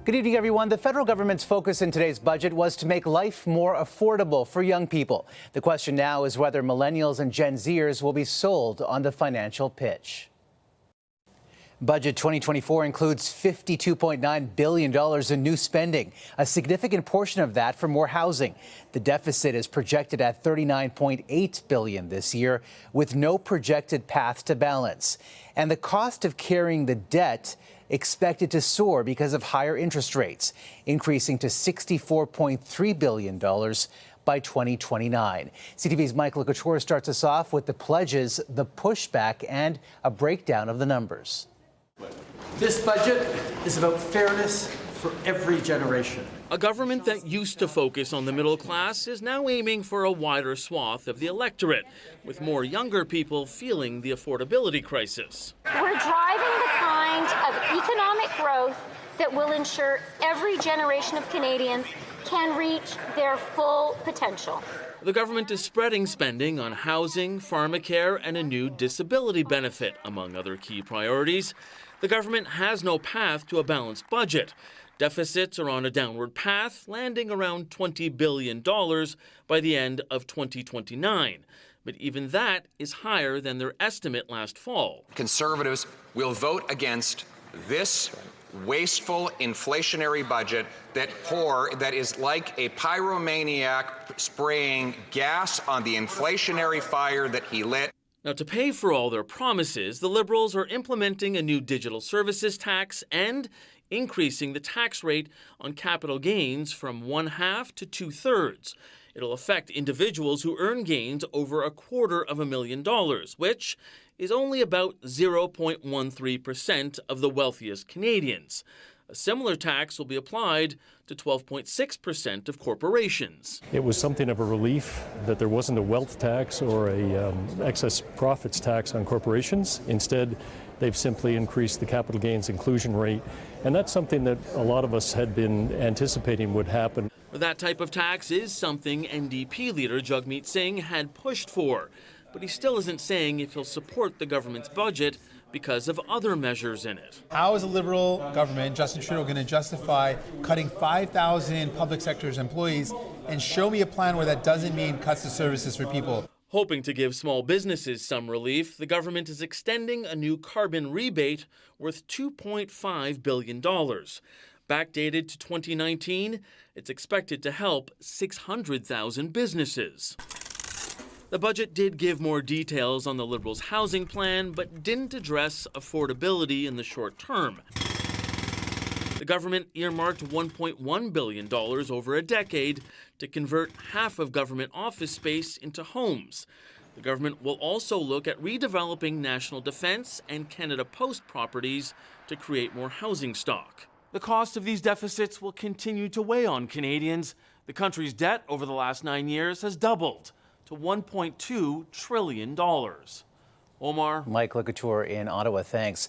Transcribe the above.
Good evening, everyone. The federal government's focus in today's budget was to make life more affordable for young people. The question now is whether millennials and Gen Zers will be sold on the financial pitch. Budget 2024 includes $52.9 billion in new spending, a significant portion of that for more housing. The deficit is projected at $39.8 billion this year, with no projected path to balance. And the cost of carrying the debt expected to soar because of higher interest rates, increasing to $64.3 billion by 2029. CTV's Michael Couture starts us off with the pledges, the pushback, and a breakdown of the numbers. This budget is about fairness for every generation. A government that used to focus on the middle class is now aiming for a wider swath of the electorate, with more younger people feeling the affordability crisis. We're driving the kind of economic growth that will ensure every generation of Canadians can reach their full potential. The government is spreading spending on housing, pharmacare, and a new disability benefit, among other key priorities. The government has no path to a balanced budget. Deficits are on a downward path, landing around $20 billion by the end of 2029. But even that is higher than their estimate last fall. Conservatives will vote against this wasteful inflationary budget that is like a pyromaniac spraying gas on the inflationary fire that he lit. Now, to pay for all their promises, the Liberals are implementing a new digital services tax and increasing the tax rate on capital gains from 1/2 to 2/3. It'll affect individuals who earn gains over $250,000, which is only about 0.13% of the wealthiest Canadians. A similar tax will be applied to 12.6% of corporations. It was something of a relief that there wasn't a wealth tax or a excess profits tax on corporations. Instead, they've simply increased the capital gains inclusion rate, and that's something that a lot of us had been anticipating would happen. That type of tax is something NDP leader Jagmeet Singh had pushed for, but he still isn't saying if he'll support the government's budget because of other measures in it. How is a Liberal government, Justin Trudeau, going to justify cutting 5,000 public sector employees, and show me a plan where that doesn't mean cuts to services for people? Hoping to give small businesses some relief, the government is extending a new carbon rebate worth $2.5 billion. Backdated to 2019, it's expected to help 600,000 businesses. The budget did give more details on the Liberals' housing plan, but didn't address affordability in the short term. The government earmarked $1.1 billion over a decade to convert half of government office space into homes. The government will also look at redeveloping National Defence and Canada Post properties to create more housing stock. The cost of these deficits will continue to weigh on Canadians. The country's debt over the last 9 years has doubled to $1.2 trillion. Omar. Mike Couture in Ottawa, thanks.